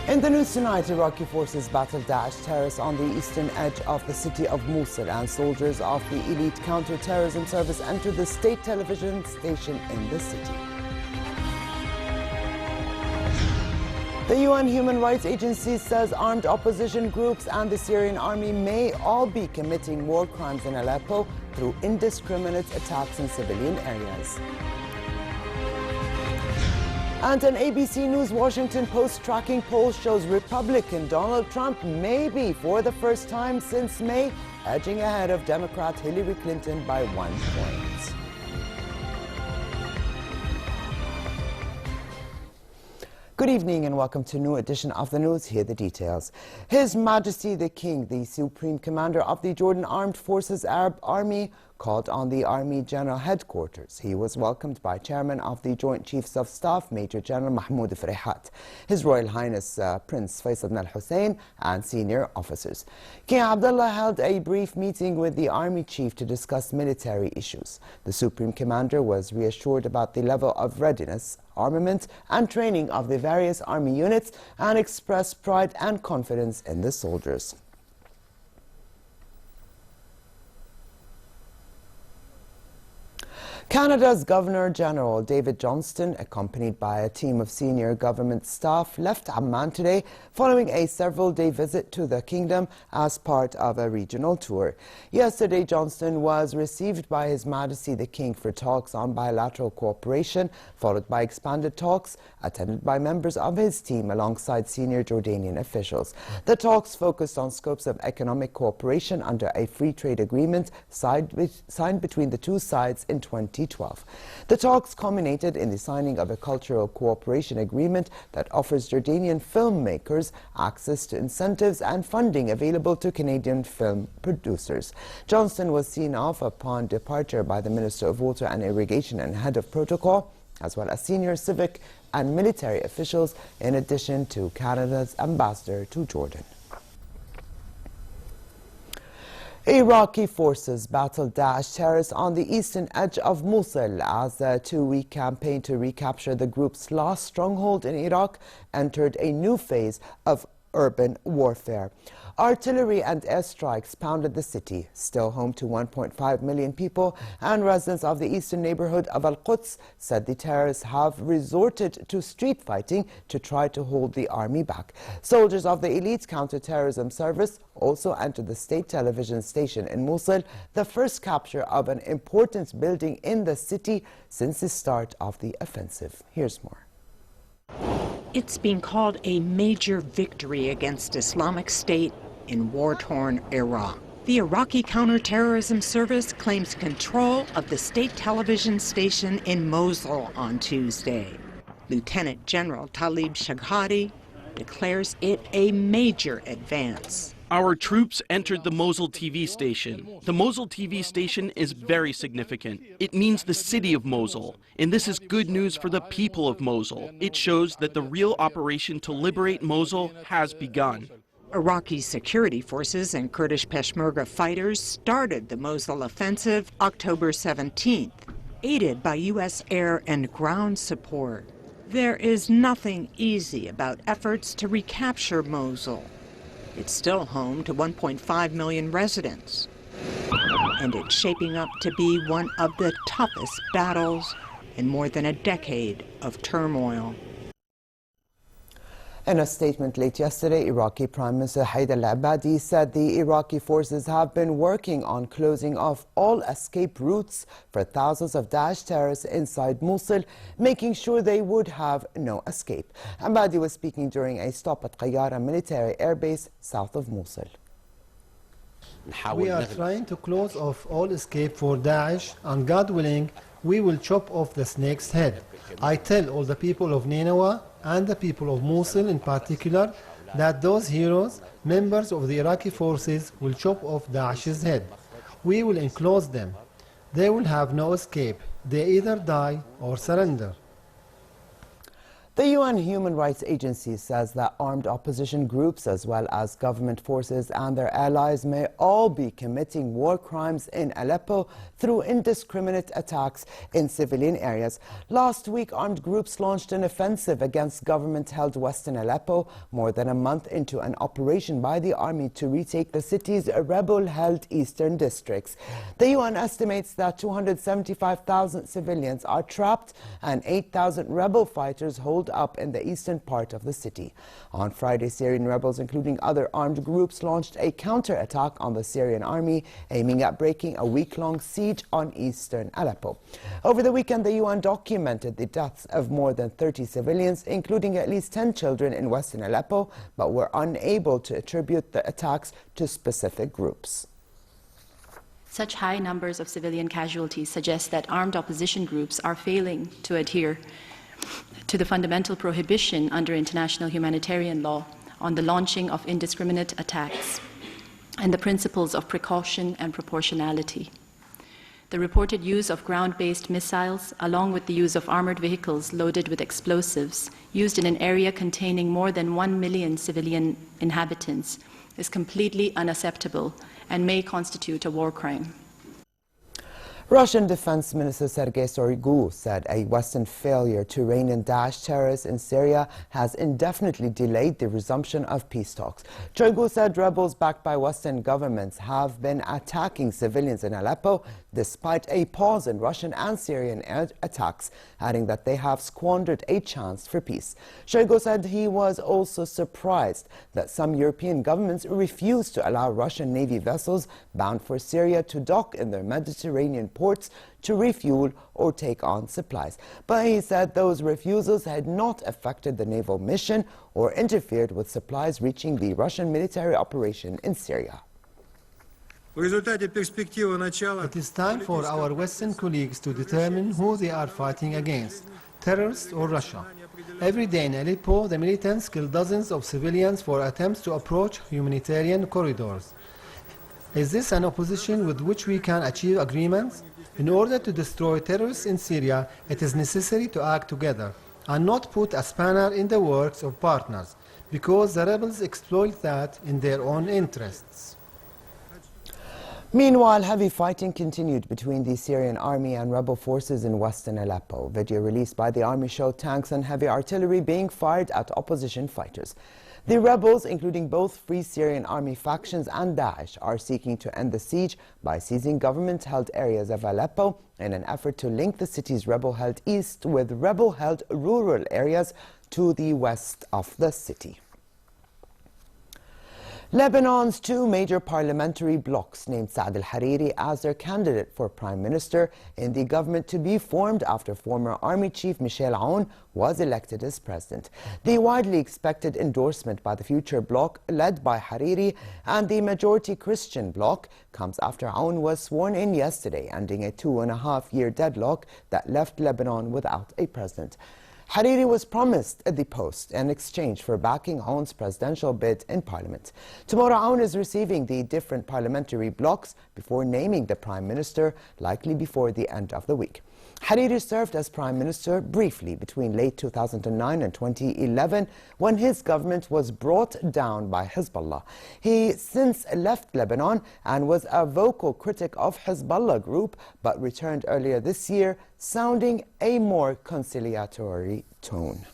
In the news tonight, Iraqi forces battled Daesh terrorists on the eastern edge of the city of Mosul, and soldiers of the elite counter-terrorism service entered the state television station in the city. The UN Human Rights Agency says armed opposition groups and the Syrian army may all be committing war crimes in Aleppo through indiscriminate attacks in civilian areas. And an ABC News Washington Post tracking poll shows Republican Donald Trump may be, for the first time since May, edging ahead of Democrat Hillary Clinton by 1 point. Good evening and welcome to a new edition of the news. Here are the details. His Majesty the King, the Supreme Commander of the Jordan Armed Forces Arab Army, called on the Army General Headquarters. He was welcomed by Chairman of the Joint Chiefs of Staff, Major General Mahmoud Freihat, His Royal Highness Prince Faisal bin Al-Hussein, and senior officers. King Abdullah held a brief meeting with the Army Chief to discuss military issues. The Supreme Commander was reassured about the level of readiness, armament, and training of the various Army units and expressed pride and confidence in the soldiers. Canada's Governor-General David Johnston, accompanied by a team of senior government staff, left Amman today following a several-day visit to the kingdom as part of a regional tour. Yesterday, Johnston was received by His Majesty the King for talks on bilateral cooperation, followed by expanded talks attended by members of his team alongside senior Jordanian officials. The talks focused on scopes of economic cooperation under a free trade agreement signed between the two sides in 2012. The talks culminated in the signing of a cultural cooperation agreement that offers Jordanian filmmakers access to incentives and funding available to Canadian film producers. Johnston was seen off upon departure by the Minister of Water and Irrigation and Head of Protocol, as well as senior civic and military officials, in addition to Canada's ambassador to Jordan. Iraqi forces battled Daesh terrorists on the eastern edge of Mosul as a two-week campaign to recapture the group's last stronghold in Iraq entered a new phase of urban warfare. Artillery and airstrikes pounded the city, still home to 1.5 million people, and residents of the eastern neighborhood of Al-Quds said the terrorists have resorted to street fighting to try to hold the army back. Soldiers of the elite counter-terrorism service also entered the state television station in Mosul, the first capture of an important building in the city since the start of the offensive. Here's more. It's being called a major victory against Islamic State in war-torn Iraq. The Iraqi Counterterrorism Service claims control of the state television station in Mosul on Tuesday. Lieutenant General Talib Shaghadi declares it a major advance. Our troops entered the Mosul TV station. The Mosul TV station is very significant. It means the city of Mosul, and this is good news for the people of Mosul. It shows that the real operation to liberate Mosul has begun. Iraqi security forces and Kurdish Peshmerga fighters started the Mosul offensive October 17th, aided by U.S. air and ground support. There is nothing easy about efforts to recapture Mosul. It's still home to 1.5 million residents, and it's shaping up to be one of the toughest battles in more than a decade of turmoil. In a statement late yesterday, Iraqi Prime Minister Haider al-Abadi said the Iraqi forces have been working on closing off all escape routes for thousands of Daesh terrorists inside Mosul, making sure they would have no escape. Abadi was speaking during a stop at Qayyara military airbase south of Mosul. We are trying to close off all escape for Daesh, and God willing, we will chop off the snake's head. I tell all the people of Nineveh and the people of Mosul in particular that those heroes, members of the Iraqi forces, will chop off Daesh's head. We will enclose them. They will have no escape. They either die or surrender. The UN Human Rights Agency says that armed opposition groups as well as government forces and their allies may all be committing war crimes in Aleppo through indiscriminate attacks in civilian areas. Last week, armed groups launched an offensive against government-held Western Aleppo more than a month into an operation by the army to retake the city's rebel-held eastern districts. The UN estimates that 275,000 civilians are trapped and 8,000 rebel fighters hold up in the eastern part of the city. On Friday, Syrian rebels, including other armed groups, launched a counter-attack on the Syrian army, aiming at breaking a week-long siege on eastern Aleppo. Over the weekend, the UN documented the deaths of more than 30 civilians, including at least 10 children in western Aleppo, but were unable to attribute the attacks to specific groups. Such high numbers of civilian casualties suggest that armed opposition groups are failing to adhere to the fundamental prohibition under international humanitarian law on the launching of indiscriminate attacks and the principles of precaution and proportionality. The reported use of ground-based missiles, along with the use of armored vehicles loaded with explosives, used in an area containing more than 1 million civilian inhabitants, is completely unacceptable and may constitute a war crime. Russian Defense Minister Sergei Shoigu said a Western failure to rein in Daesh terrorists in Syria has indefinitely delayed the resumption of peace talks. Shoigu said rebels backed by Western governments have been attacking civilians in Aleppo despite a pause in Russian and Syrian air attacks, adding that they have squandered a chance for peace. Shoigu said he was also surprised that some European governments refused to allow Russian Navy vessels bound for Syria to dock in their Mediterranean ports to refuel or take on supplies. But he said those refusals had not affected the naval mission or interfered with supplies reaching the Russian military operation in Syria. It is time for our Western colleagues to determine who they are fighting against, terrorists or Russia. Every day in Aleppo, the militants kill dozens of civilians for attempts to approach humanitarian corridors. Is this an opposition with which we can achieve agreements? In order to destroy terrorists in Syria, it is necessary to act together and not put a spanner in the works of partners, because the rebels exploit that in their own interests. Meanwhile, heavy fighting continued between the Syrian army and rebel forces in western Aleppo. Video released by the army showed tanks and heavy artillery being fired at opposition fighters. The rebels, including both Free Syrian Army factions and Daesh, are seeking to end the siege by seizing government-held areas of Aleppo in an effort to link the city's rebel-held east with rebel-held rural areas to the west of the city. Lebanon's two major parliamentary blocs named Saad al-Hariri as their candidate for prime minister in the government to be formed after former army chief Michel Aoun was elected as president. The widely expected endorsement by the future bloc led by Hariri and the majority Christian bloc comes after Aoun was sworn in yesterday, ending a 2.5-year deadlock that left Lebanon without a president. Hariri was promised the post in exchange for backing Aoun's presidential bid in parliament. Tomorrow, Aoun is receiving the different parliamentary blocs before naming the prime minister, likely before the end of the week. Hariri served as prime minister briefly between late 2009 and 2011 when his government was brought down by Hezbollah. He since left Lebanon and was a vocal critic of Hezbollah group, but returned earlier this year, sounding a more conciliatory tone.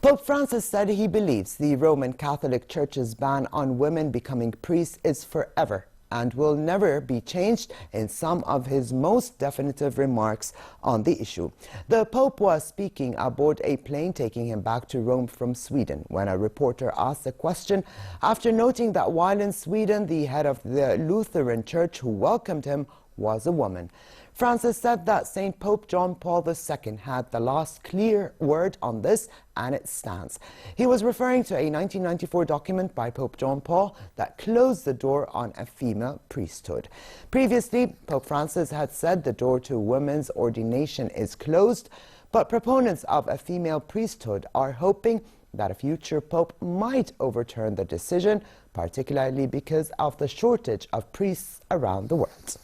Pope Francis said he believes the Roman Catholic Church's ban on women becoming priests is forever and will never be changed in some of his most definitive remarks on the issue. The Pope was speaking aboard a plane taking him back to Rome from Sweden when a reporter asked a question after noting that while in Sweden the head of the Lutheran Church who welcomed him was a woman. Francis said that St. Pope John Paul II had the last clear word on this, and it stands. He was referring to a 1994 document by Pope John Paul that closed the door on a female priesthood. Previously, Pope Francis had said the door to women's ordination is closed, but proponents of a female priesthood are hoping that a future pope might overturn the decision, particularly because of the shortage of priests around the world.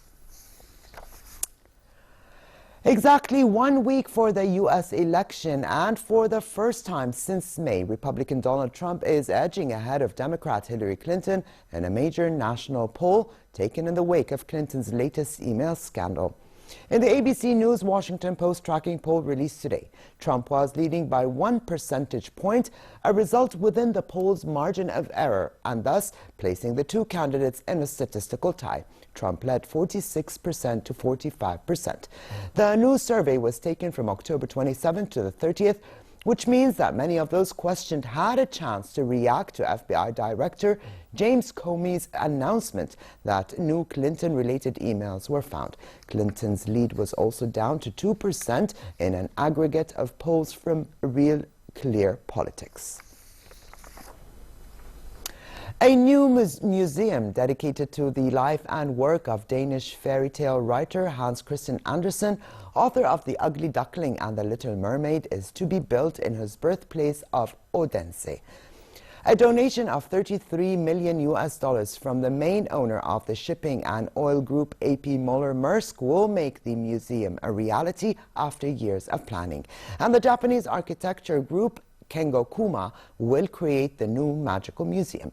Exactly 1 week for the U.S. election, and for the first time since May, Republican Donald Trump is edging ahead of Democrat Hillary Clinton in a major national poll taken in the wake of Clinton's latest email scandal. In the ABC News Washington Post tracking poll released today, Trump was leading by 1 percentage point, a result within the poll's margin of error, and thus placing the two candidates in a statistical tie. Trump led 46% to 45%. The new survey was taken from October 27th to the 30th, which means that many of those questioned had a chance to react to FBI Director James Comey's announcement that new Clinton-related emails were found. Clinton's lead was also down to 2% in an aggregate of polls from Real Clear Politics. A new museum dedicated to the life and work of Danish fairy tale writer Hans Christian Andersen, author of The Ugly Duckling and The Little Mermaid, is to be built in his birthplace of Odense. A donation of $33 million from the main owner of the shipping and oil group A.P. Moller-Maersk will make the museum a reality after years of planning. And the Japanese architecture group Kengo Kuma will create the new magical museum.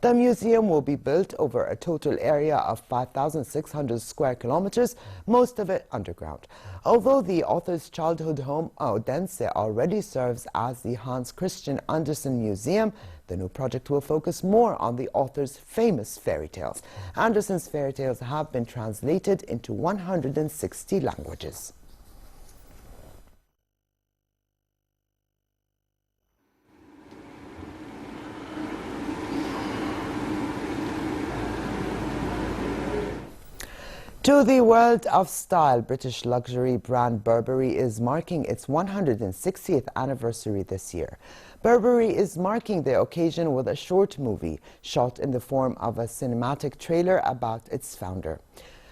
The museum will be built over a total area of 5,600 square kilometers, most of it underground. Although the author's childhood home, Odense, already serves as the Hans Christian Andersen Museum, the new project will focus more on the author's famous fairy tales. Andersen's fairy tales have been translated into 160 languages. To the world of style, British luxury brand Burberry is marking its 160th anniversary this year. Burberry is marking the occasion with a short movie shot in the form of a cinematic trailer about its founder.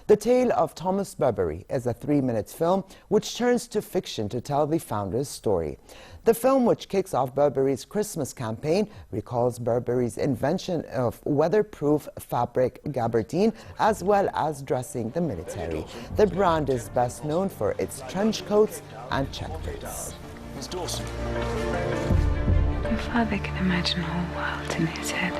The Tale of Thomas Burberry is a 3-minute film which turns to fiction to tell the founder's story. The film, which kicks off Burberry's Christmas campaign, recalls Burberry's invention of weatherproof fabric gabardine as well as dressing the military. The brand is best known for its trench coats and checkboots. Miss Dawson. Your father can imagine a whole world in his head.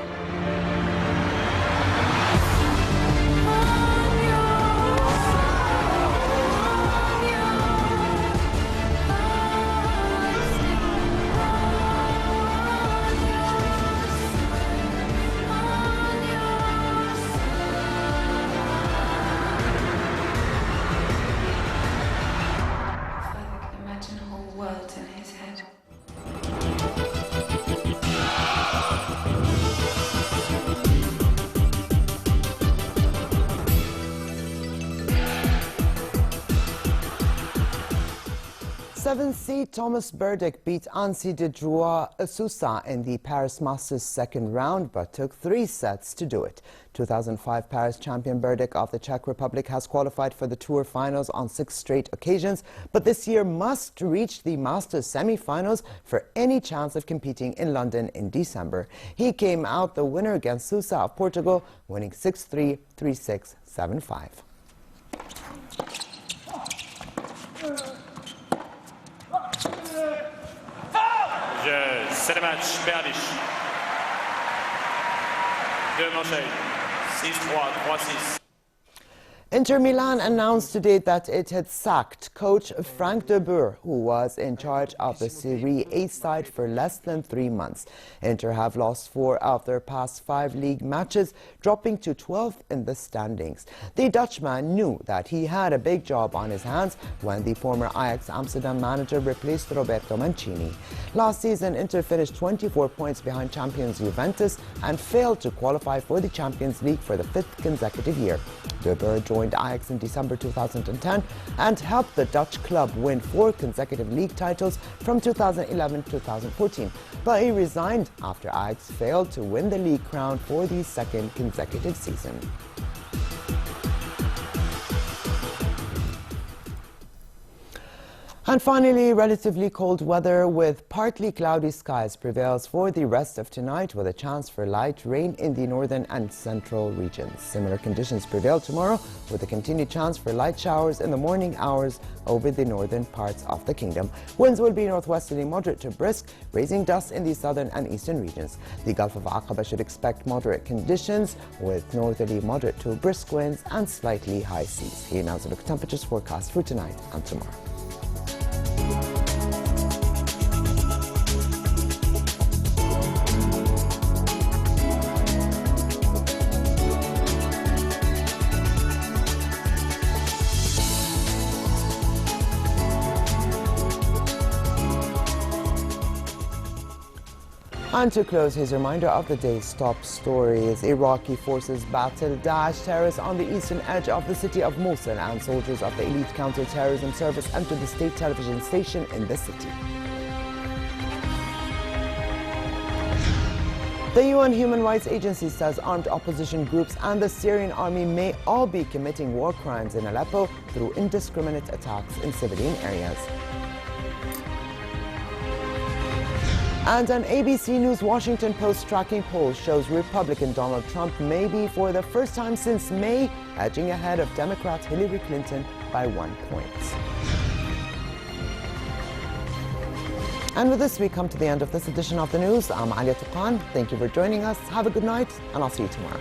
Seventh-seed Thomas Berdych beat Ansi de Sousa in the Paris Masters second round, but took 3 sets to do it. 2005 Paris champion Berdych of the Czech Republic has qualified for the Tour finals on 6 straight occasions, but this year must reach the Masters semi-finals for any chance of competing in London in December. He came out the winner against Sousa of Portugal, winning 6-3, 3-6, 7-5. C'est le match, Berdych. 2 manchettes, 6-3, 3-6. Inter Milan announced today that it had sacked coach Frank de Boer, who was in charge of the Serie A side for less than 3 months. Inter have lost 4 of their past 5 league matches, dropping to 12th in the standings. The Dutchman knew that he had a big job on his hands when the former Ajax Amsterdam manager replaced Roberto Mancini. Last season, Inter finished 24 points behind champions Juventus and failed to qualify for the Champions League for the 5th consecutive year. De Boer joined Ajax in December 2010 and helped the Dutch club win 4 consecutive league titles from 2011 to 2014. But he resigned after Ajax failed to win the league crown for the 2nd consecutive season. And finally, relatively cold weather with partly cloudy skies prevails for the rest of tonight, with a chance for light rain in the northern and central regions. Similar conditions prevail tomorrow, with a continued chance for light showers in the morning hours over the northern parts of the kingdom. Winds will be northwesterly moderate to brisk, raising dust in the southern and eastern regions. The Gulf of Aqaba should expect moderate conditions with northerly moderate to brisk winds and slightly high seas. Here now is a look at temperatures forecast for tonight and tomorrow. And to close, his reminder of the day's top stories. Iraqi forces battle Daesh terrorists on the eastern edge of the city of Mosul, and soldiers of the elite counter-terrorism service entered the state television station in the city. The UN Human Rights Agency says armed opposition groups and the Syrian army may all be committing war crimes in Aleppo through indiscriminate attacks in civilian areas. And an ABC News Washington Post tracking poll shows Republican Donald Trump may be, for the first time since May, edging ahead of Democrat Hillary Clinton by 1 point. And with this, we come to the end of this edition of the news. I'm Alia Tuqan. Thank you for joining us. Have a good night, and I'll see you tomorrow.